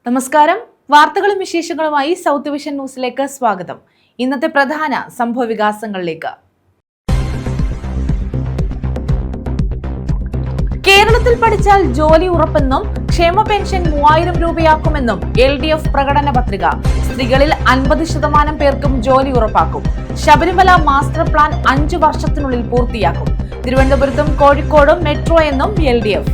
നമസ്കാരം. വാർത്തകളും വിശേഷങ്ങളുമായി സൗത്ത് വിഷൻ ന്യൂസിലേക്ക് സ്വാഗതം. ഇന്നത്തെ പ്രധാന സംഭവ വികാസങ്ങളിലേക്ക്. കേരളത്തിൽ പഠിച്ചാൽ ജോലി ഉറപ്പെന്നും ക്ഷേമ പെൻഷൻ 3000 രൂപയാക്കുമെന്നും LDF പ്രകടന പത്രിക. സ്ത്രീകളിൽ 50% പേർക്കും ജോലി ഉറപ്പാക്കും. ശബരിമല മാസ്റ്റർ പ്ലാൻ 5 വർഷത്തിനുള്ളിൽ പൂർത്തിയാക്കും. തിരുവനന്തപുരത്തും കോഴിക്കോടും മെട്രോ എന്നും LDF.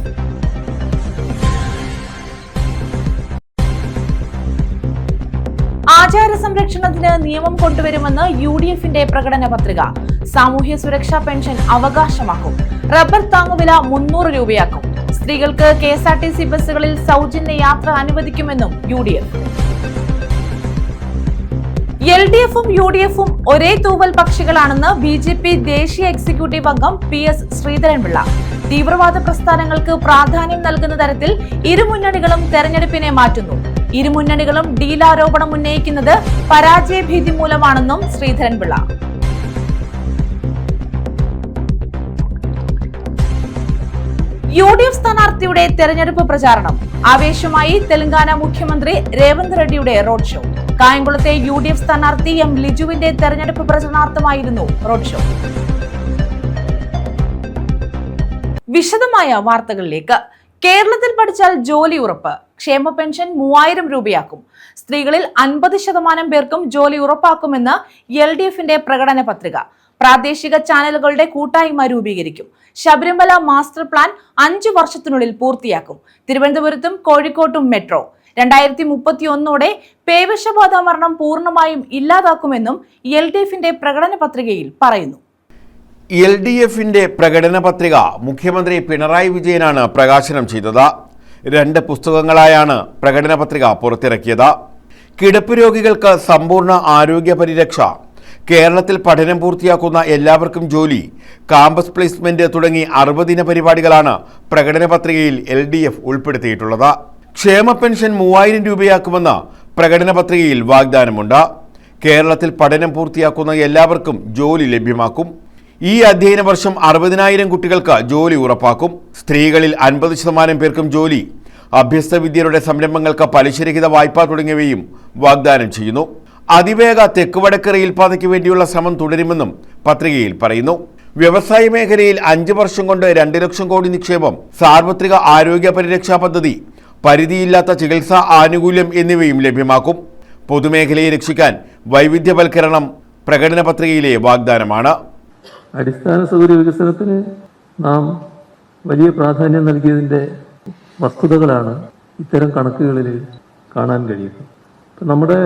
ആചാര സംരക്ഷണത്തിന് നിയമം കൊണ്ടുവരുമെന്ന് UDFന്റെ പ്രകടന പത്രിക. സാമൂഹ്യ സുരക്ഷാ പെൻഷൻ അവകാശമാക്കും. റബ്ബർ താങ്ങുവില 300 രൂപയാക്കും. സ്ത്രീകൾക്ക് KSRTC ബസ്സുകളിൽ സൗജന്യ യാത്ര അനുവദിക്കുമെന്നും UDF. LDFും UDFും ഒരേ തൂവൽ പക്ഷികളാണെന്ന് BJP ദേശീയ എക്സിക്യൂട്ടീവ് അംഗം PS ശ്രീധരൻപിള്ള. തീവ്രവാദ പ്രസ്ഥാനങ്ങൾക്ക് പ്രാധാന്യം നൽകുന്ന തരത്തിൽ ഇരുമുന്നണികളും തെരഞ്ഞെടുപ്പിനെ മാറ്റുന്നു. ഇരുമുന്നണികളും ഡീലാരോപണം ഉന്നയിക്കുന്നത് പരാജയഭീതി മൂലമാണെന്നും ശ്രീധരൻപിള്ള. UDF സ്ഥാനാർത്ഥിയുടെ തെരഞ്ഞെടുപ്പ് പ്രചാരണം. ആവേശമായി തെലങ്കാന മുഖ്യമന്ത്രി രേവന്ത് റെഡ്ഡിയുടെ റോഡ് ഷോ. കായംകുളത്തെ UDF സ്ഥാനാർത്ഥി M ലിജുവിന്റെ തെരഞ്ഞെടുപ്പ് പ്രചരണാർത്ഥമായിരുന്നു റോഡ് ഷോ. വിശദമായ വാർത്തകളിലേക്ക്. കേരളത്തിൽ പഠിച്ചാൽ ജോലി ഉറപ്പ്. ക്ഷേമ പെൻഷൻ 3000 രൂപയാക്കും. സ്ത്രീകളിൽ 50% പേർക്കും ജോലി ഉറപ്പാക്കുമെന്ന് LDFന്റെ പ്രകടന പത്രിക. പ്രാദേശിക ചാനലുകളുടെ കൂട്ടായ്മ രൂപീകരിക്കും. ശബരിമല മാസ്റ്റർ പ്ലാൻ 5 വർഷത്തിനുള്ളിൽ പൂർത്തിയാക്കും. തിരുവനന്തപുരത്തും കോഴിക്കോട്ടും മെട്രോ. 2031ഓടെ പേവിഷബാധ മരണം പൂർണ്ണമായും ഇല്ലാതാക്കുമെന്നും LDFന്റെ പ്രകടന പത്രികയിൽ പറയുന്നു. LDFന്റെ പ്രകടന പത്രിക മുഖ്യമന്ത്രി പിണറായി വിജയനാണ് പ്രകാശനം ചെയ്തത്. 2 പുസ്തകങ്ങളായാണ് പ്രകടന പത്രിക പുറത്തിറക്കിയത്. കിടപ്പ് രോഗികൾക്ക് സമ്പൂർണ്ണ ആരോഗ്യ പരിരക്ഷ, കേരളത്തിൽ പഠനം പൂർത്തിയാക്കുന്ന എല്ലാവർക്കും ജോലി, കാമ്പസ് പ്ലേസ്മെന്റ് തുടങ്ങി 60 ദിന പരിപാടികളാണ് പ്രകടന പത്രികയിൽ LDF ഉൾപ്പെടുത്തിയിട്ടുള്ളത്. ക്ഷേമ പെൻഷൻ 3000 രൂപയാക്കുമെന്ന് പ്രകടന പത്രികയിൽ വാഗ്ദാനമുണ്ട്. കേരളത്തിൽ പഠനം പൂർത്തിയാക്കുന്ന എല്ലാവർക്കും ജോലി ലഭ്യമാക്കും. ഈ അധ്യയന വർഷം 60,000 കുട്ടികൾക്ക് ജോലി ഉറപ്പാക്കും. സ്ത്രീകളിൽ 50% പേർക്കും ജോലി. അഭ്യസ്ത വിദ്യരുടെ സംരംഭങ്ങൾക്ക് പലിശരഹിത വായ്പ തുടങ്ങിയവയും വാഗ്ദാനം ചെയ്യുന്നു. അതിവേഗ തെക്ക് വടക്ക് റെയിൽപാതയ്ക്ക് വേണ്ടിയുള്ള ശ്രമം തുടരുമെന്നും പത്രികയിൽ പറയുന്നു. വ്യവസായ മേഖലയിൽ 5 വർഷം കൊണ്ട് 2 ലക്ഷം കോടി നിക്ഷേപം, സാർവത്രിക ആരോഗ്യ പരിരക്ഷാ പദ്ധതി, പരിധിയില്ലാത്ത ചികിത്സാ ആനുകൂല്യം എന്നിവയും ലഭ്യമാക്കും. പൊതുമേഖലയെ രക്ഷിക്കാൻ വൈവിധ്യവൽക്കരണം പ്രകടന പത്രികയിലെ വാഗ്ദാനമാണ്. അടിസ്ഥാന സൗകര്യ വികസനത്തിന് നാം വലിയ പ്രാധാന്യം നൽകിയതിൻ്റെ വസ്തുതകളാണ് ഇത്തരം കണക്കുകളിൽ കാണാൻ കഴിയുന്നത്. നമ്മുടെ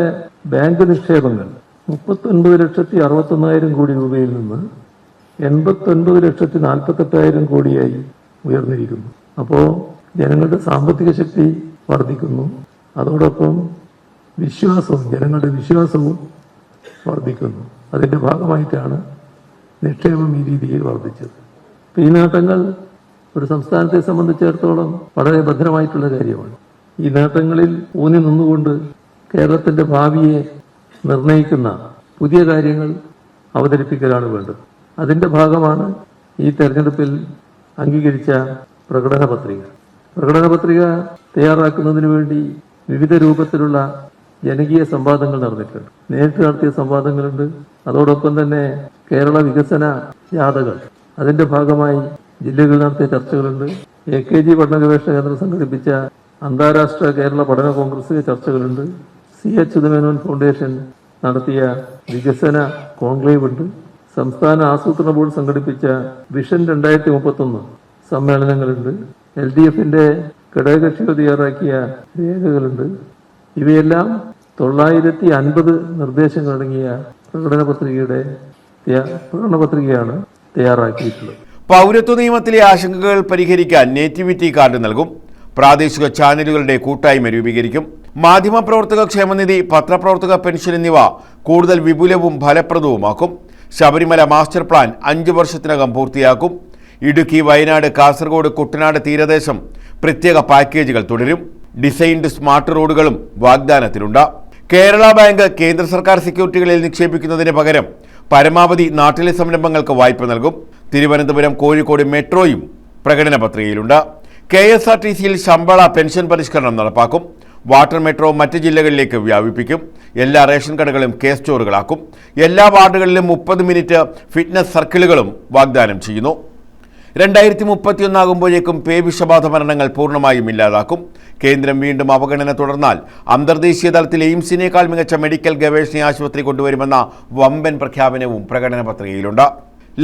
ബാങ്ക് നിക്ഷേപങ്ങൾ 39,61,000 കോടി രൂപയിൽ നിന്ന് 89,48,000 കോടിയായി ഉയർന്നിരിക്കുന്നു. അപ്പോൾ ജനങ്ങളുടെ സാമ്പത്തിക ശക്തി വർദ്ധിക്കുന്നു. അതോടൊപ്പം ജനങ്ങളുടെ വിശ്വാസവും വർദ്ധിക്കുന്നു. അതിൻ്റെ ഭാഗമായിട്ടാണ് നിക്ഷേപം ഈ രീതിയിൽ വർദ്ധിച്ചത്. ഈ നേട്ടങ്ങൾ ഒരു സംസ്ഥാനത്തെ സംബന്ധിച്ചിടത്തോളം വളരെ ഭദ്രമായിട്ടുള്ള കാര്യമാണ്. ഈ നേട്ടങ്ങളിൽ ഊന്നി നിന്നുകൊണ്ട് കേരളത്തിന്റെ ഭാവിയെ നിർണയിക്കുന്ന പുതിയ കാര്യങ്ങൾ അവതരിപ്പിക്കലാണ് വേണ്ടത്. അതിന്റെ ഭാഗമാണ് ഈ തെരഞ്ഞെടുപ്പിൽ അംഗീകരിച്ച പ്രകടന പത്രിക. പ്രകടന പത്രിക തയ്യാറാക്കുന്നതിന് വേണ്ടി വിവിധ രൂപത്തിലുള്ള ജനകീയ സംവാദങ്ങൾ നടന്നിട്ടുണ്ട്. നേരിട്ട് നടത്തിയ സംവാദങ്ങളുണ്ട്. അതോടൊപ്പം തന്നെ കേരള വികസന ജാഥകൾ, അതിന്റെ ഭാഗമായി ജില്ലകളിൽ നടത്തിയ ചർച്ചകളുണ്ട്. AKG പഠന ഗവേഷണ കേന്ദ്രം സംഘടിപ്പിച്ച അന്താരാഷ്ട്ര കേരള പഠന കോൺഗ്രസ് ചർച്ചകളുണ്ട്. CH ഉദയമേനോൻ ഫൗണ്ടേഷൻ നടത്തിയ വികസന കോൺക്ലേവ് ഉണ്ട്. സംസ്ഥാന ആസൂത്രണ ബോർഡ് സംഘടിപ്പിച്ച വിഷൻ 2031 സമ്മേളനങ്ങളുണ്ട്. LDFന്റെ ഘടകകക്ഷികൾ തയ്യാറാക്കിയ രേഖകളുണ്ട്. ഇവയെല്ലാം 950 നിർദ്ദേശങ്ങൾ അടങ്ങിയ പ്രകടന പത്രികയാണ് തയ്യാറാക്കിയിട്ടുള്ളത്. പൗരത്വ നിയമത്തിലെ ആശങ്കകൾ പരിഹരിക്കാൻ നേറ്റിവിറ്റി കാർഡ് നൽകും. പ്രാദേശിക ചാനലുകളുടെ കൂട്ടായ്മ രൂപീകരിക്കും. മാധ്യമപ്രവർത്തക ക്ഷേമനിധി, പത്രപ്രവർത്തക പെൻഷൻ എന്നിവ കൂടുതൽ വിപുലവും ഫലപ്രദവുമാക്കും. ശബരിമല മാസ്റ്റർ പ്ലാൻ 5 വർഷത്തിനകം പൂർത്തിയാക്കും. ഇടുക്കി, വയനാട്, കാസർഗോഡ്, കുട്ടനാട് തീരദേശം പ്രത്യേക പാക്കേജുകൾ തുടരും. ഡിസൈൻഡ് സ്മാർട്ട് റോഡുകളും വാഗ്ദാനത്തിലുണ്ട്. കേരള ബാങ്ക് കേന്ദ്ര സർക്കാർ സെക്യൂരിറ്റികളിൽ നിക്ഷേപിക്കുന്നതിന് പകരം പരമാവധി നാട്ടിലെ സംരംഭങ്ങൾക്ക് വായ്പ നൽകും. തിരുവനന്തപുരം, കോഴിക്കോട് മെട്രോയും പ്രകടന പത്രികയിലുണ്ട്. KSRTCയിൽ ശമ്പള പെൻഷൻ പരിഷ്കരണം നടപ്പാക്കും. വാട്ടർ മെട്രോ മറ്റ് ജില്ലകളിലേക്ക് വ്യാപിപ്പിക്കും. എല്ലാ റേഷൻ കടകളും കേസ് സ്റ്റോറുകളാക്കും. എല്ലാ വാർഡുകളിലും 30 മിനിറ്റ് ഫിറ്റ്നസ് സർക്കിളുകളും വാഗ്ദാനം ചെയ്യുന്നു. 2031 ആകുമ്പോഴേക്കും പേവിഷബാധ മരണങ്ങൾ പൂർണ്ണമായും ഇല്ലാതാക്കും. കേന്ദ്രം വീണ്ടും അവഗണന തുടർന്നാൽ അന്തർദേശീയ തലത്തിൽ എയിംസിനേക്കാൾ മികച്ച മെഡിക്കൽ ഗവേഷണ ആശുപത്രി കൊണ്ടുവരുമെന്ന വമ്പൻ പ്രഖ്യാപനവും പ്രകടന പത്രികയിലുണ്ട്.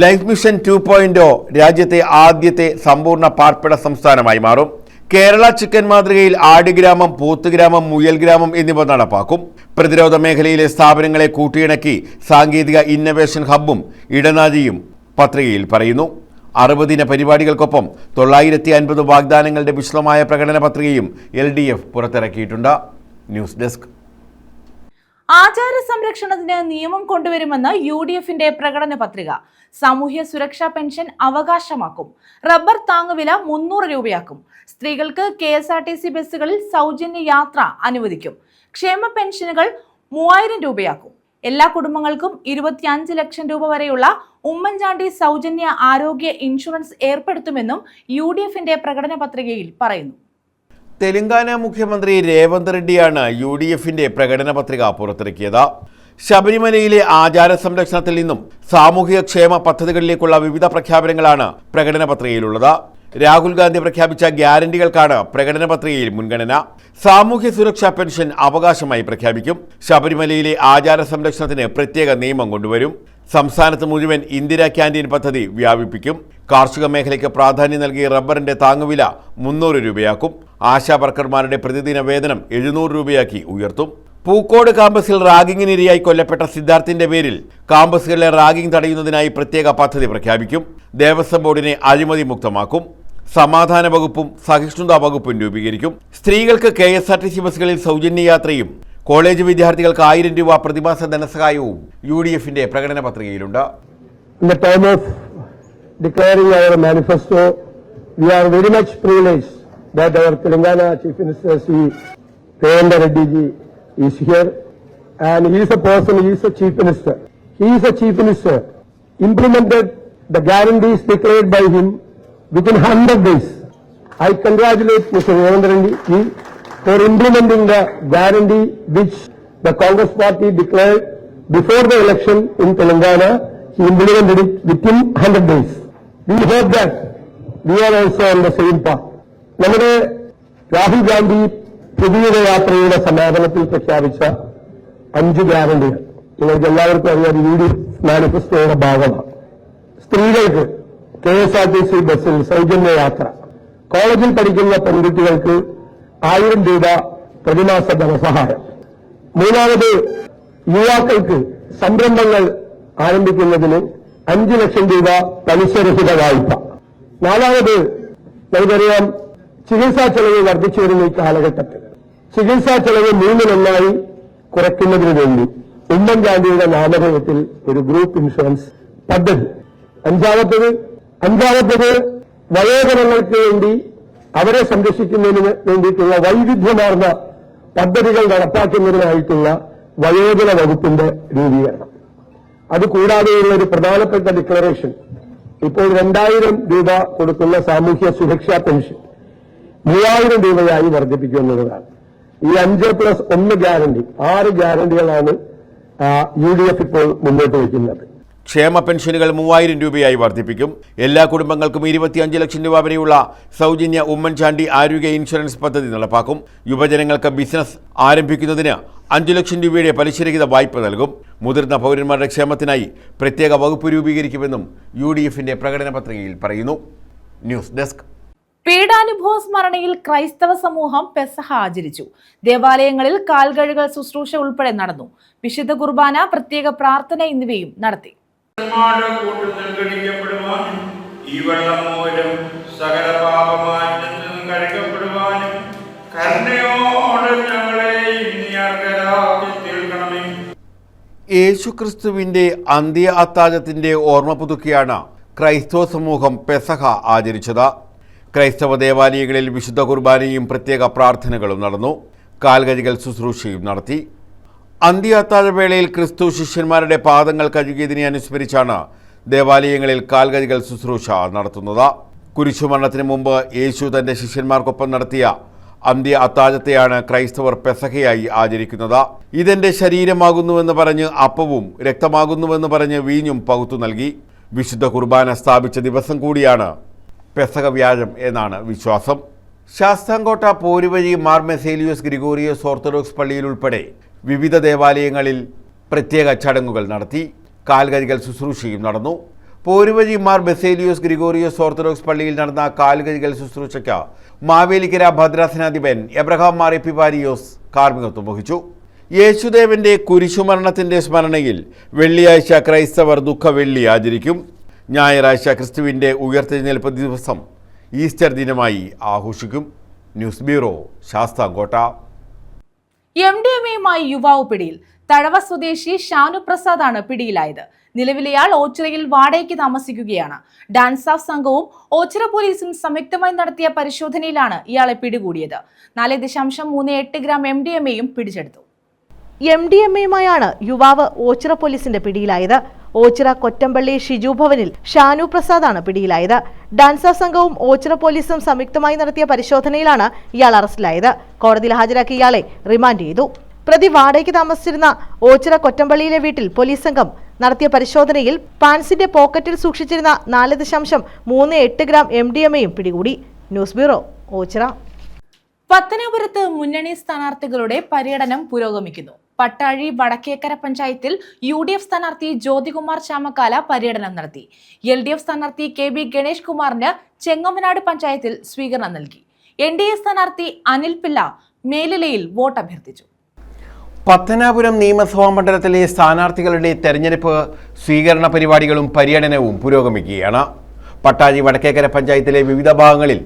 ലൈഫ് മിഷൻ 2.0 രാജ്യത്തെ ആദ്യത്തെ സമ്പൂർണ്ണ പാർപ്പിട സംസ്ഥാനമായി മാറും. കേരള ചിക്കൻ മാതൃകയിൽ ആടുഗ്രാമം, പോത്തുഗ്രാമം, മുയൽ ഗ്രാമം എന്നിവ നടപ്പാക്കും. പ്രതിരോധ മേഖലയിലെ സ്ഥാപനങ്ങളെ കൂട്ടിയിണക്കി സാങ്കേതിക ഇന്നവേഷൻ ഹബ്ബും ഇടനാഴിയും പത്രികയിൽ പറയുന്നു. 60 ദിന പരിപാടികൾക്കൊപ്പം 950 വാഗ്ദാനങ്ങളുടെ വിശദമായ പ്രകടന പത്രികയും LDF പുറത്തിറക്കിയിട്ടുണ്ട്. News desk. ആചാര സംരക്ഷണത്തിന് നിയമം കൊണ്ടുവരുമെന്ന് UDFന്റെ പ്രകടന പത്രിക. സാമൂഹ്യ സുരക്ഷാ പെൻഷൻ അവകാശമാക്കും. റബ്ബർ താങ്ങുവില 300 രൂപയാക്കും. സ്ത്രീകൾക്ക് KSRTC ബസ്സുകളിൽ സൗജന്യ യാത്ര അനുവദിക്കും. ക്ഷേമ പെൻഷനുകൾ 3000 രൂപയാക്കും. എല്ലാ കുടുംബങ്ങൾക്കും 25 ലക്ഷം രൂപ വരെയുള്ള ഉമ്മൻചാണ്ടി സൗജന്യ ആരോഗ്യ ഇൻഷുറൻസ് ഏർപ്പെടുത്തുമെന്നും UDFന്റെ പ്രകടന പത്രികയിൽ പറയുന്നു. തെലങ്കാന മുഖ്യമന്ത്രി രേവന്ത് റെഡ്ഡിയാണ് UDFന്റെ പ്രകടന പത്രിക പുറത്തിറക്കിയത്. ശബരിമലയിലെ ആചാര സംരക്ഷണത്തിൽ നിന്നും സാമൂഹിക ക്ഷേമ പദ്ധതികളിലേക്കുള്ള വിവിധ പ്രഖ്യാപനങ്ങളാണ് പ്രകടന പത്രികയിലുള്ളത്. രാഹുൽ ഗാന്ധി പ്രഖ്യാപിച്ച ഗ്യാരണ്ടികൾക്കാണ് പ്രകടന പത്രികയിൽ മുൻഗണന. സാമൂഹ്യ സുരക്ഷാ പെൻഷൻ അവകാശമായി പ്രഖ്യാപിക്കും. ശബരിമലയിലെ ആചാര സംരക്ഷണത്തിന് പ്രത്യേക നിയമം കൊണ്ടുവരും. സംസ്ഥാനത്ത് മുഴുവൻ ഇന്ദിരാ ക്യാൻറ്റീൻ പദ്ധതി വ്യാപിപ്പിക്കും. കാർഷിക മേഖലയ്ക്ക് പ്രാധാന്യം നൽകി റബ്ബറിന്റെ താങ്ങുവില 300 രൂപയാക്കും. ആശാ വർക്കർമാരുടെ പ്രതിദിന വേതനം 700 രൂപയാക്കി ഉയർത്തും. പൂക്കോട് കാമ്പസിൽ റാഗിങ്ങിനിരയായി കൊല്ലപ്പെട്ട സിദ്ധാർത്ഥിന്റെ പേരിൽ കാമ്പസുകളിലെ റാഗിംഗ് തടയുന്നതിനായി പ്രത്യേക പദ്ധതി പ്രഖ്യാപിക്കും. ദേവസ്വം ബോർഡിനെ അഴിമതി മുക്തമാക്കും. സമാധാന വകുപ്പും സഹിഷ്ണുതാ വകുപ്പും രൂപീകരിക്കും. സ്ത്രീകൾക്ക് KSRTC ബസ്സുകളിൽ സൗജന്യ യാത്രയും കോളേജ് വിദ്യാർത്ഥികൾക്ക് 1000 രൂപ പ്രതിമാസ ധനസഹായവും UDFന്റെ പ്രകടന പത്രികയിലുണ്ട്. In the time of declaring our manifesto, we are very much privileged that our Telangana Chief Minister Sri Revant Reddy ji is here, and he is a person, he is a Chief Minister. He is a Chief Minister, implemented the guarantees declared by him within 100 days. I congratulate Mr. Revant Reddy ji for implementing the guarantee which the Congress party declared before the election in Telangana. He implemented it within 100 days. We hope that we are also on the same path. നമ്മുടെ രാഹുൽ ഗാന്ധി പുതിയ യാത്രയുടെ സമാപനത്തിൽ പ്രഖ്യാപിച്ച 5 ഗ്യാരണ്ടികൾ നിങ്ങൾക്ക് എല്ലാവർക്കും അറിയാം, UDF മാനിഫെസ്റ്റോയുടെ ഭാഗമാണ്. സ്ത്രീകൾക്ക് KSRTC ബസ്സിൽ സൗജന്യ യാത്ര, കോളേജിൽ പഠിക്കുന്ന പെൺകുട്ടികൾക്ക് 1000 രൂപ പ്രതിമാസ ധനസഹായം. മൂന്നാമത്, യുവാക്കൾക്ക് സംരംഭങ്ങൾ ആരംഭിക്കുന്നതിന് 5 ലക്ഷം രൂപ പലിശരഹിത വായ്പ. നാലാമത്, നമുക്കറിയാം ചികിത്സാ ചെലവ് വർദ്ധിച്ചു വരുന്ന ഈ കാലഘട്ടത്തിൽ ചികിത്സാ ചെലവ് 3 കുറയ്ക്കുന്നതിന് വേണ്ടി ഉമ്മൻചാണ്ടിയുടെ നാമധേയത്തിൽ ഒരു ഗ്രൂപ്പ് ഇൻഷുറൻസ് പദ്ധതി. അഞ്ചാമത്തത് വയോജനങ്ങൾക്ക് വേണ്ടി അവരെ സംരക്ഷിക്കുന്നതിന് വേണ്ടിയിട്ടുള്ള വൈവിധ്യമാർന്ന പദ്ധതികൾ നടപ്പാക്കുന്നതിനായിട്ടുള്ള വയോജന വകുപ്പിന്റെ രൂപീകരണം. അതുകൂടാതെയുള്ള ഒരു പ്രധാനപ്പെട്ട ഡിക്ലറേഷൻ, ഇപ്പോൾ 2000 രൂപ കൊടുക്കുന്ന സാമൂഹ്യ സുരക്ഷാ പെൻഷൻ 3000 രൂപയായി വർദ്ധിപ്പിക്കുന്നതാണ്. ഈ 5+1 ഗ്യാരണ്ടി, 6 ഗ്യാരണ്ടികളാണ് UDF ഇപ്പോൾ മുന്നോട്ട് വയ്ക്കുന്നത്. ക്ഷേമ പെൻഷനുകൾ 3000 രൂപയായി വർദ്ധിപ്പിക്കും. എല്ലാ കുടുംബങ്ങൾക്കും 25 ലക്ഷം രൂപ വരെയുള്ള സൗജന്യ ഉമ്മൻചാണ്ടി ആരോഗ്യ ഇൻഷുറൻസ് പദ്ധതി നടപ്പാക്കും. യുവജനങ്ങൾക്ക് ബിസിനസ് ആരംഭിക്കുന്നതിന് 5 ലക്ഷം രൂപയുടെ പലിശരഹിത വായ്പ നൽകും. മുതിർന്ന പൗരന്മാരുടെ ക്ഷേമത്തിനായി പ്രത്യേക വകുപ്പ് രൂപീകരിക്കുമെന്നും UDFന്റെ പ്രകടന പത്രികയിൽ പറയുന്നു. News desk. പീഡാനുഭവ സ്മരണയിൽ ക്രൈസ്തവ സമൂഹം പെസഹ ആചരിച്ചു. ദേവാലയങ്ങളിൽ കാൽകഴുകൽ ശുശ്രൂഷ ഉൾപ്പെടെ നടന്നു. വിശുദ്ധ കുർബാന, പ്രത്യേക പ്രാർത്ഥന എന്നിവയും നടത്തി. ഈ വെള്ളം മൂലം സകല പാപമാറ്റം കഴിക്കപ്പെടുവാനും കരുണയോടെ ഞങ്ങളെ തീർക്കണമേ. യേശുക്രിസ്തുവിന്റെ അന്ത്യ അത്താഴത്തിന്റെ ഓർമ്മ പുതുക്കിയാണ് ക്രൈസ്തവ സമൂഹം പെസഹ ആചരിച്ചത്. ക്രൈസ്തവ ദേവാലയങ്ങളിൽ വിശുദ്ധ കുർബാനയും പ്രത്യേക പ്രാർത്ഥനകളും നടന്നു. കാൽകഴുകൽ ശുശ്രൂഷയും നടത്തി. അന്ത്യ അത്താഴവേളയിൽ ക്രിസ്തു ശിഷ്യന്മാരുടെ പാദങ്ങൾ കഴുകിയതിനെ അനുസ്മരിച്ചാണ് ദേവാലയങ്ങളിൽ കാൽകഴുകൽ ശുശ്രൂഷ നടത്തുന്നത്. കുരിശുമരണത്തിന് മുമ്പ് യേശു തന്റെ ശിഷ്യന്മാർക്കൊപ്പം നടത്തിയ അന്ത്യ അത്താഴത്തെയാണ് ക്രൈസ്തവർ പെസഹയായി ആചരിക്കുന്നത്. ഇതെന്റെ ശരീരമാകുന്നുവെന്ന് പറഞ്ഞ് അപ്പവും രക്തമാകുന്നുവെന്ന് പറഞ്ഞ് വീഞ്ഞും പകുത്തു നൽകി. വിശുദ്ധ കുർബാന സ്ഥാപിച്ച ദിവസം കൂടിയാണ് പെസഹ വ്യാഴം എന്നാണ് വിശ്വാസം. ശാസ്താംകോട്ട പോരുവഴി മാർ ബസേലിയോസ് ഗ്രിഗോറിയോസ് ഓർത്തഡോക്സ് പള്ളിയിൽ ഉൾപ്പെടെ വിവിധ ദേവാലയങ്ങളിൽ പ്രത്യേക ചടങ്ങുകൾ നടത്തി. കാൽകഴുകൽ ശുശ്രൂഷയും നടന്നു. പോരുവഴി മാർ ബസേലിയോസ് ഗ്രിഗോറിയോസ് ഓർത്തഡോക്സ് പള്ളിയിൽ നടന്ന കാൽകഴുകൽ ശുശ്രൂഷയ്ക്ക് മാവേലിക്കര ഭദ്രാസനാധിപൻ എബ്രഹാം മാർ എപ്പിഫാനിയോസ് കാർമ്മികത്വം വഹിച്ചു. യേശുദേവന്റെ കുരിശുമരണത്തിന്റെ സ്മരണയിൽ വെള്ളിയാഴ്ച ക്രൈസ്തവർ ദുഃഖവെള്ളി ആചരിക്കും. ഞായറാഴ്ച ക്രിസ്തുവിന്റെ ഉയർത്തെഴുന്നേൽപ്പ് ദിവസം ഈസ്റ്റർ ദിനമായി ആഘോഷിക്കും. News bureau, Sasthamkotta. MDMAയുമായി യുവാവ് പിടിയിൽ. തഴവ സ്വദേശി ഷാനു പ്രസാദാണ് പിടിയിലായത്. നിലവിലെയാൾ ഓച്ചിറയിൽ വാടകയ്ക്ക് താമസിക്കുകയാണ്. ഡാൻസ് ഓഫ് സംഘവും ഓച്ചിറ പോലീസും സംയുക്തമായി നടത്തിയ പരിശോധനയിലാണ് ഇയാളെ പിടികൂടിയത്. 4.38 ഗ്രാം MDMAയും പിടിച്ചെടുത്തു. MDMAയുമായാണ് യുവാവ് ഓച്ചിറ പോലീസിന്റെ പിടിയിലായത്. ഓച്ചിറ കൊറ്റമ്പള്ളി ഷിജു ഭവനിൽ ഷാനു പ്രസാദാണ് പിടിയിലായത്. ഡാൻസ് ഓഫ് സംഘവും ഓച്ചിറ പോലീസും സംയുക്തമായി നടത്തിയ പരിശോധനയിലാണ് ഇയാൾ അറസ്റ്റിലായത്. കോടതിയിൽ ഹാജരാക്കി ഇയാളെ റിമാൻഡ് ചെയ്തു. പ്രതി വാടകയ്ക്ക് താമസിച്ചിരുന്ന ഓച്ചിറ കൊറ്റമ്പള്ളിയിലെ വീട്ടിൽ പോലീസ് സംഘം നടത്തിയ പരിശോധനയിൽ പാൻസിന്റെ പോക്കറ്റിൽ സൂക്ഷിച്ചിരുന്ന 4.38 ഗ്രാം MDMAയും പിടികൂടി. News bureau, Ochira. പത്തനാപുരത്ത് മുന്നണി സ്ഥാനാർത്ഥികളുടെ പര്യടനം പുരോഗമിക്കുന്നു. പട്ടാഴി വടക്കേക്കര പഞ്ചായത്തിൽ UDF സ്ഥാനാർത്ഥി ജ്യോതികുമാർ ചാമക്കാല പര്യടനം നടത്തി. LDF സ്ഥാനാർത്ഥി KB ഗണേഷ് കുമാറിന് ചെങ്ങമനാട് പഞ്ചായത്തിൽ സ്വീകരണം നൽകി. NDA സ്ഥാനാർത്ഥി അനിൽ പിള്ള മേലിലയിൽ വോട്ട് അഭ്യർത്ഥിച്ചു. പത്തനാപുരം നിയമസഭാ മണ്ഡലത്തിലെ സ്ഥാനാർത്ഥികളുടെ തെരഞ്ഞെടുപ്പ് സ്വീകരണ പരിപാടികളും പര്യടനവും പുരോഗമിക്കുകയാണ്. പട്ടാഴി വടക്കേക്കര പഞ്ചായത്തിലെ വിവിധ ഭാഗങ്ങളിൽ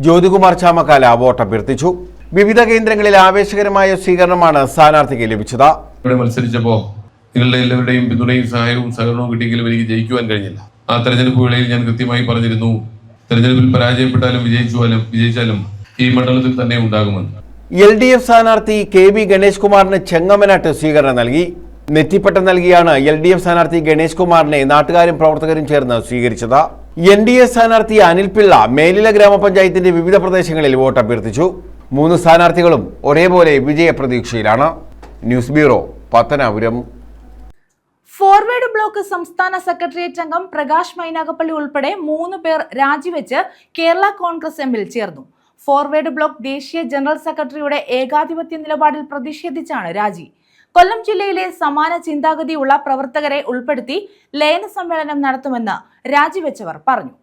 ജ്യോതികുമാർ ചാമക്കാല വോട്ട് അഭ്യർത്ഥിച്ചു. വിവിധ കേന്ദ്രങ്ങളിൽ ആവേശകരമായ സ്വീകരണമാണ് സ്ഥാനാർത്ഥിക്ക് ലഭിച്ചത്. ഇവിടെ മത്സരിച്ചപ്പോൾ നിങ്ങളുടെ എല്ലാവരുടെയും പിന്തുണയും സഹായവും സഹകരണവും കിട്ടിയെങ്കിലും എനിക്ക് ജയിക്കുവാൻ കഴിഞ്ഞില്ല. ആ തെരഞ്ഞെടുപ്പ് വേളയിൽ ഞാൻ കൃത്യമായി പറഞ്ഞിരുന്നു, തെരഞ്ഞെടുപ്പിൽ പരാജയപ്പെട്ടാലും വിജയിച്ചാലും ഈ മണ്ഡലത്തിൽ തന്നെ ഉണ്ടാകുമെന്ന്. LDF സ്ഥാനാർത്ഥി KB ഗണേഷ് കുമാറിന് ചെങ്ങമനാട്ട് സ്വീകരണം നൽകി. നെറ്റിപ്പട്ടം നൽകിയാണ് LDF സ്ഥാനാർത്ഥി ഗണേഷ് കുമാറിനെ നാട്ടുകാരും പ്രവർത്തകരും ചേർന്ന് സ്വീകരിച്ചത്. NDA സ്ഥാനാർത്ഥി അനിൽ പിള്ള മേലില ഗ്രാമപഞ്ചായത്തിന്റെ വിവിധ പ്രദേശങ്ങളിൽ വോട്ട് അഭ്യർത്ഥിച്ചു. 3 സ്ഥാനാർത്ഥികളും ഒരേപോലെ വിജയപ്രതീക്ഷയിലാണ്. News bureau, Pathanapuram. Forward block സംസ്ഥാന സെക്രട്ടേറിയറ്റ് അംഗം പ്രകാശ് മൈനാഗപ്പള്ളി ഉൾപ്പെടെ 3 പേർ രാജിവെച്ച് കേരള കോൺഗ്രസ് എമ്മിൽ ചേർന്നു. ഫോർവേഡ് ബ്ലോക്ക് ദേശീയ ജനറൽ സെക്രട്ടറിയുടെ ഏകാധിപത്യ നിലപാടിൽ പ്രതിഷേധിച്ചാണ് രാജി. കൊല്ലം ജില്ലയിലെ സമാന ചിന്താഗതിയുള്ള പ്രവർത്തകരെ ഉൾപ്പെടുത്തി ലയന സമ്മേളനം നടത്തുമെന്ന് രാജിവെച്ചവർ പറഞ്ഞു.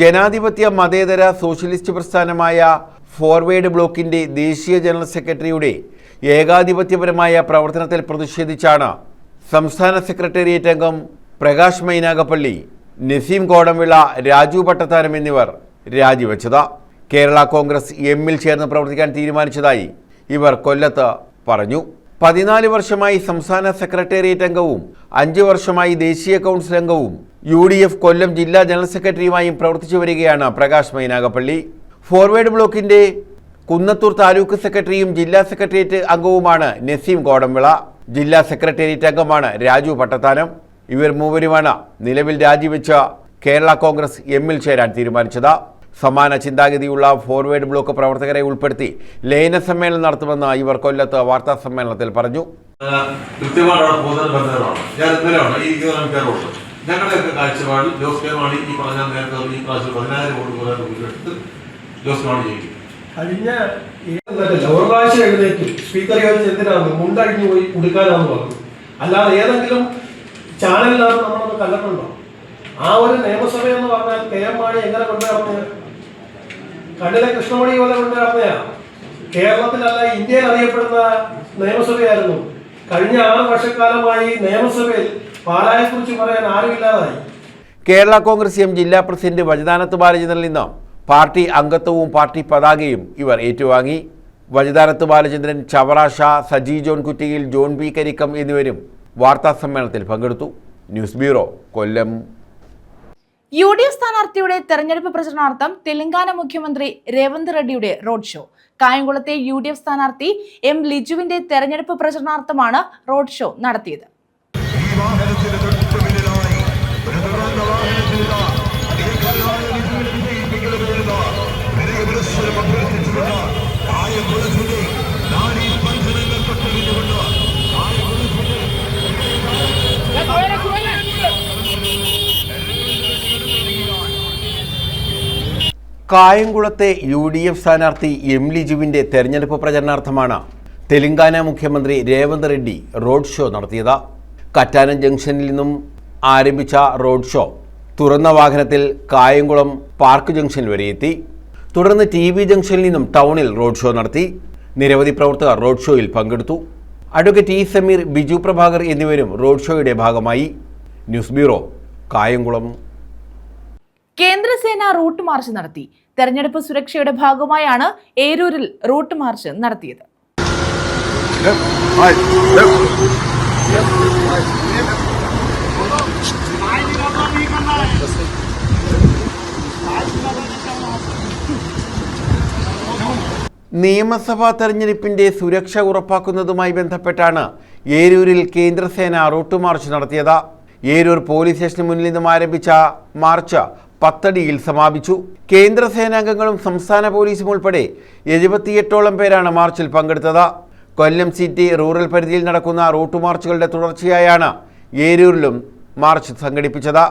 ജനാധിപത്യ മതേതര സോഷ്യലിസ്റ്റ് പ്രസ്ഥാനമായ ഫോർവേഡ് ബ്ലോക്കിന്റെ ദേശീയ ജനറൽ സെക്രട്ടറിയുടെ ഏകാധിപത്യപരമായ പ്രവർത്തനത്തിൽ പ്രതിഷേധിച്ചാണ് സംസ്ഥാന സെക്രട്ടേറിയറ്റ് അംഗം പ്രകാശ് മൈനാഗപ്പള്ളി, നസീം കോടംവിള, രാജു പട്ടത്താനം എന്നിവർ രാജിവെച്ചത്. കേരള കോൺഗ്രസ് എമ്മിൽ ചേർന്ന് പ്രവർത്തിക്കാൻ തീരുമാനിച്ചതായി ഇവർ കൊല്ലത്ത് പറഞ്ഞു. 14 വർഷമായി സംസ്ഥാന സെക്രട്ടേറിയറ്റ് അംഗവും 5 വർഷമായി ദേശീയ കൗൺസിൽ അംഗവും UDF കൊല്ലം ജില്ലാ ജനറൽ സെക്രട്ടറിയുമായും പ്രവർത്തിച്ചു വരികയാണ് പ്രകാശ് മൈനാഗപ്പള്ളി. ഫോർവേഡ് ബ്ലോക്കിന്റെ കുന്നത്തൂർ താലൂക്ക് സെക്രട്ടറിയും ജില്ലാ സെക്രട്ടേറിയറ്റ് അംഗവുമാണ് നസീം കോടംവിള. ജില്ലാ സെക്രട്ടേറിയറ്റ് അംഗമാണ് രാജു പട്ടത്താനം. ഇവർ മൂവരുമാണ് നിലവിൽ രാജിവെച്ച കേരള കോൺഗ്രസ് എമ്മിൽ ചേരാൻ തീരുമാനിച്ചത്. സമാന ചിന്താഗതിയുള്ള ഫോർവേഡ് ബ്ലോക്ക് പ്രവർത്തകരെ ഉൾപ്പെടുത്തി ലയന സമ്മേളനം നടത്തുമെന്ന് ഇവർ കൊല്ലത്ത് വാർത്താ സമ്മേളനത്തിൽ പറഞ്ഞു. ഞങ്ങളുടെയൊക്കെ കാഴ്ചപ്പാടിൽ ജോസ് കെ മാണി ഈ പറഞ്ഞ നേരത്തെ ഈ പ്രാവശ്യം 10,000 വോട്ട് കൂടുതൽ ജോസ് മാണി ജയിക്കും. കഴിഞ്ഞ ഒരു പ്രാവശ്യം എഴുന്നേറ്റ് സ്പീക്കർ ചോദിച്ച് എന്തിനാണ് മുണ്ടഴിഞ്ഞു പോയി കുടിക്കാനാന്ന് പറഞ്ഞു. അല്ലാതെ ഏതെങ്കിലും ചാനലിനകത്ത് നമ്മളൊന്ന് കണ്ടിട്ടുണ്ടോ? ആ ഒരു നിയമസഭ എന്ന് പറഞ്ഞാൽ KM മാണി എങ്ങനെ കൊണ്ടുവരുന്നത്? കണ്ണിലെ കൃഷ്ണമണി പോലെ കൊണ്ടുവരുന്നയാ. കേരളത്തിലല്ല ഇന്ത്യയിൽ അറിയപ്പെടുന്ന നിയമസഭയായിരുന്നു. കഴിഞ്ഞ 6 വർഷക്കാലമായി നിയമസഭയിൽ പാലായെക്കുറിച്ച് പറയാൻ ആരുമില്ലാതായി. കേരള കോൺഗ്രസ് എം ജില്ലാ പ്രസിഡന്റ് വജദാനത്ത് ബാലചന്ദ്രനിൽ നിന്ന് പാർട്ടി അംഗത്വവും പാർട്ടി പതാകയും ഇവർ ഏറ്റുവാങ്ങി. വജദാനത്ത് ബാലചന്ദ്രൻ, ചവറ ഷാ, സജി ജോൺ കുറ്റിയിൽ, ജോൺ പി കരിക്കം എന്നിവരും വാർത്താ സമ്മേളനത്തിൽ പങ്കെടുത്തു. ന്യൂസ് ബ്യൂറോ, കൊല്ലം. UDF സ്ഥാനാർത്ഥിയുടെ തെരഞ്ഞെടുപ്പ് പ്രചരണാർത്ഥം തെലങ്കാന മുഖ്യമന്ത്രി രേവന്ത് റെഡ്ഡിയുടെ റോഡ് ഷോ. കായംകുളത്തെ UDF സ്ഥാനാർത്ഥി M ലിജുവിന്റെ തെരഞ്ഞെടുപ്പ് പ്രചരണാർത്ഥമാണ് റോഡ് ഷോ നടത്തിയത്. വാഹനത്തിന് തൊട്ട് പിന്നിലായി ഒരു തുറന്ന വാഹനത്തിലുള്ള അതിനേക്കാളായ വിജയം വിജയിപ്പിക്കുന്നത് വരുന്ന വിനയമത്സരം അഭ്യർത്ഥിച്ചുകൊണ്ട് കായംകുളത്തിന്റെ നാരീ സ്പന്ദനങ്ങൾ തൊട്ടുപിന്നുകൊണ്ട് കായംകുളത്തെ UDF സ്ഥാനാർത്ഥി എം ലിജുവിന്റെ തെരഞ്ഞെടുപ്പ് പ്രചരണാർത്ഥമാണ് തെലങ്കാന മുഖ്യമന്ത്രി രേവന്ത് റെഡ്ഡി റോഡ് ഷോ നടത്തിയത്. കറ്റാനം ജംഗ്ഷനിൽ നിന്നും ആരംഭിച്ച റോഡ് ഷോ തുറന്ന വാഹനത്തിൽ കായംകുളം പാർക്ക് ജംഗ്ഷൻ വരെ എത്തി. തുടർന്ന് TV ജംഗ്ഷനിൽ നിന്നും ടൗണിൽ റോഡ് ഷോ നടത്തി. നിരവധി പ്രവർത്തകർ റോഡ് ഷോയിൽ പങ്കെടുത്തു. അഡ്വക്കേറ്റ് ഇ സമീർ, ബിജു പ്രഭാകർ എന്നിവരും റോഡ് ഷോയുടെ ഭാഗമായി. News bureau, Kayamkulam. കേന്ദ്രസേന റൂട്ട് മാർച്ച് നടത്തി. തെരഞ്ഞെടുപ്പ് സുരക്ഷയുടെ ഭാഗമായാണ് ഏരൂരിൽ റൂട്ട് മാർച്ച് നടത്തിയത്. നിയമസഭാ തെരഞ്ഞെടുപ്പിന്റെ സുരക്ഷ ഉറപ്പാക്കുന്നതുമായി ബന്ധപ്പെട്ടാണ് ഏരൂരിൽ കേന്ദ്രസേന റൂട്ട് മാർച്ച് നടത്തിയത്. ഏരൂർ പോലീസ് സ്റ്റേഷന് മുന്നിൽ നിന്നും ആരംഭിച്ച മാർച്ച് 10 അടിയിൽ സമാപിച്ചു. കേന്ദ്ര സേനാംഗങ്ങളും സംസ്ഥാന പോലീസും ഉൾപ്പെടെ 78ഓളം പേരാണ് മാർച്ചിൽ പങ്കെടുത്തത്. കൊല്ലം സിറ്റി റൂറൽ പരിധിയിൽ നടക്കുന്ന റൂട്ട് മാർച്ചുകളുടെ തുടർച്ചയായാണ് ഏരൂരിലും മാർച്ച് സംഘടിപ്പിച്ചത്.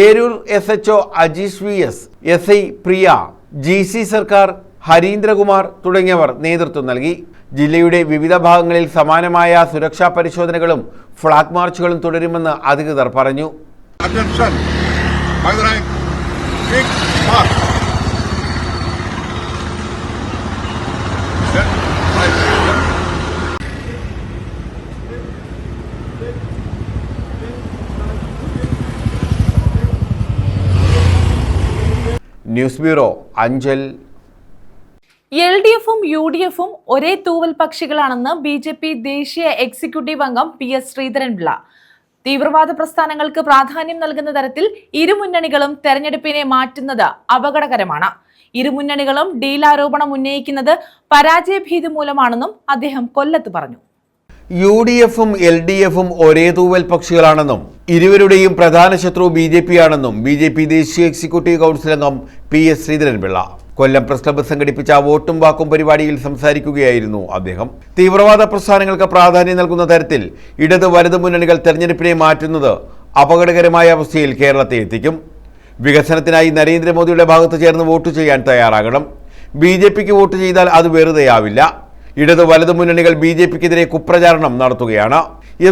Eroor SHO Ajeesh VS, SI പ്രിയ, GC സർക്കാർ, ഹരീന്ദ്രകുമാർ തുടങ്ങിയവർ നേതൃത്വം നൽകി. ജില്ലയുടെ വിവിധ ഭാഗങ്ങളിൽ സമാനമായ സുരക്ഷാ പരിശോധനകളും ഫ്ളാഗ് മാർച്ചുകളും തുടരുമെന്ന് അധികൃതർ പറഞ്ഞു. News bureau, Anchal. LDFും UDFും ഒരേ തൂവൽ പക്ഷികളാണെന്ന് BJP ദേശീയ എക്സിക്യൂട്ടീവ് അംഗം PS ശ്രീധരൻപിള്ള. തീവ്രവാദ പ്രസ്ഥാനങ്ങൾക്ക് പ്രാധാന്യം നൽകുന്ന തരത്തിൽ ഇരുമുന്നണികളും തെരഞ്ഞെടുപ്പിനെ മാറ്റുന്നത് അപകടകരമാണ്. ഇരുമുന്നണികളും ഡീലാരോപണം ഉന്നയിക്കുന്നത് പരാജയഭീതി മൂലമാണെന്നും അദ്ദേഹം കൊല്ലത്ത് പറഞ്ഞു. UDFും LDFും ഒരേ തൂവൽ പക്ഷികളാണെന്നും ഇരുവരുടെയും പ്രധാന ശത്രു BJP ആണെന്നും BJP ദേശീയ എക്സിക്യൂട്ടീവ് കൗൺസിൽ അംഗം PS ശ്രീധരൻപിള്ള കൊല്ലം പ്രസ് ക്ലബ്ബ് സംഘടിപ്പിച്ച വോട്ടും വാക്കും പരിപാടിയിൽ സംസാരിക്കുകയായിരുന്നു അദ്ദേഹം. തീവ്രവാദ പ്രസ്ഥാനങ്ങൾക്ക് പ്രാധാന്യം നൽകുന്ന തരത്തിൽ ഇടത് വലതു മുന്നണികൾ തെരഞ്ഞെടുപ്പിനെ മാറ്റുന്നത് അപകടകരമായ അവസ്ഥയിൽ കേരളത്തെ എത്തിക്കും. വികസനത്തിനായി നരേന്ദ്രമോദിയുടെ ഭാഗത്ത് ചേർന്ന് വോട്ട് ചെയ്യാൻ തയ്യാറാകണം. BJPക്ക് വോട്ട് ചെയ്താൽ അത് വെറുതെയാവില്ല. ഇടത് വലതു മുന്നണികൾ BJPക്കെതിരെ കുപ്രചാരണം നടത്തുകയാണ്.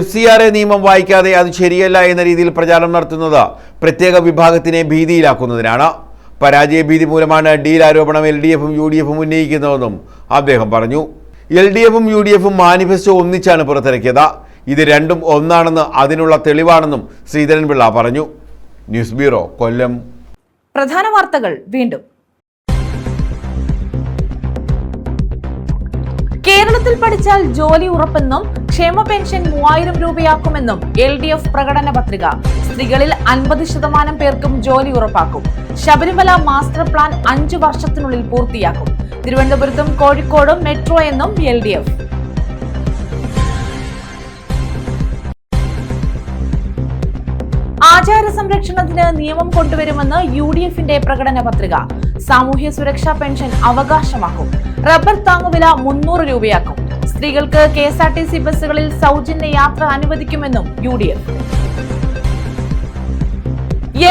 FCRA നിയമം വായിക്കാതെ അത് ശരിയല്ല എന്ന രീതിയിൽ പ്രചാരണം നടത്തുന്നത് പ്രത്യേക വിഭാഗത്തിനെ ഭീതിയിലാക്കുന്നതിനാണ്. പരാജയഭീതി മൂലമാണ് ഡീൽ ആരോപണം LDFും UDFും ഉന്നയിക്കുന്നതെന്നും അദ്ദേഹം പറഞ്ഞു. LDFും UDFും മാനിഫെസ്റ്റോ ഒന്നിച്ചാണ് പുറത്തിറക്കിയത്. ഇത് രണ്ടും ഒന്നാണെന്ന് അതിനുള്ള തെളിവാണെന്നും ശ്രീധരൻപിള്ള പറഞ്ഞു. ന്യൂസ് ബ്യൂറോ, കൊല്ലം. പ്രധാന വാർത്തകൾ വീണ്ടും. കേരളത്തിൽ പഠിച്ചാൽ ജോലി ഉറപ്പെന്നും ക്ഷേമ പെൻഷൻ 3000 രൂപയാക്കുമെന്നും LDF പ്രകടന പത്രിക. സ്ത്രീകളിൽ 50% പേർക്കും ജോലി ഉറപ്പാക്കും. ശബരിമല മാസ്റ്റർ പ്ലാൻ 5 വർഷത്തിനുള്ളിൽ പൂർത്തിയാക്കും. തിരുവനന്തപുരത്തും കോഴിക്കോടും മെട്രോ എന്നും LDF. ആചാര സംരക്ഷണത്തിന് നിയമം കൊണ്ടുവരുമെന്ന് UDFിന്റെ പ്രകടന പത്രിക. സാമൂഹ്യ സുരക്ഷാ പെൻഷൻ അവകാശമാക്കും. റബ്ബർ താങ്ങുവില 300 രൂപയാക്കും. സ്ത്രീകൾക്ക് KSRTC ബസ്സുകളിൽ സൗജന്യ യാത്ര അനുവദിക്കുമെന്നും UDF.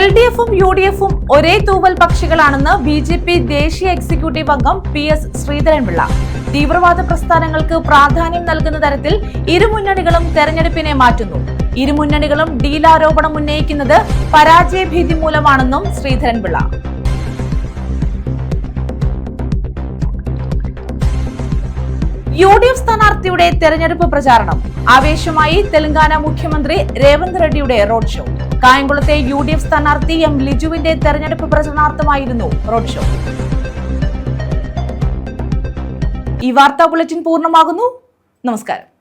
LDFും UDFും ഒരേ തൂവൽ പക്ഷികളാണെന്ന് BJP ദേശീയ എക്സിക്യൂട്ടീവ് അംഗം PS ശ്രീധരൻപിള്ള. തീവ്രവാദ പ്രസ്ഥാനങ്ങൾക്ക് പ്രാധാന്യം നൽകുന്ന തരത്തിൽ ഇരുമുന്നണികളും തെരഞ്ഞെടുപ്പിനെ മാറ്റുന്നു. ഇരുമുന്നണികളും ഡീലാരോപണം ഉന്നയിക്കുന്നത് പരാജയഭീതി മൂലമാണെന്നും ശ്രീധരൻപിള്ള. UDF സ്ഥാനാർത്ഥിയുടെ തെരഞ്ഞെടുപ്പ് പ്രചാരണം. ആവേശമായി തെലങ്കാന മുഖ്യമന്ത്രി രേവന്ത് റെഡ്ഡിയുടെ റോഡ് ഷോ. കായംകുളത്തെ UDF സ്ഥാനാർത്ഥി M ലിജുവിന്റെ തെരഞ്ഞെടുപ്പ് പ്രചരണാർത്ഥമായിരുന്നു റോഡ് ഷോ. ഈ വാർത്താ ബുള്ളറ്റിൻ പൂർണ്ണമാകുന്നു. നമസ്കാരം.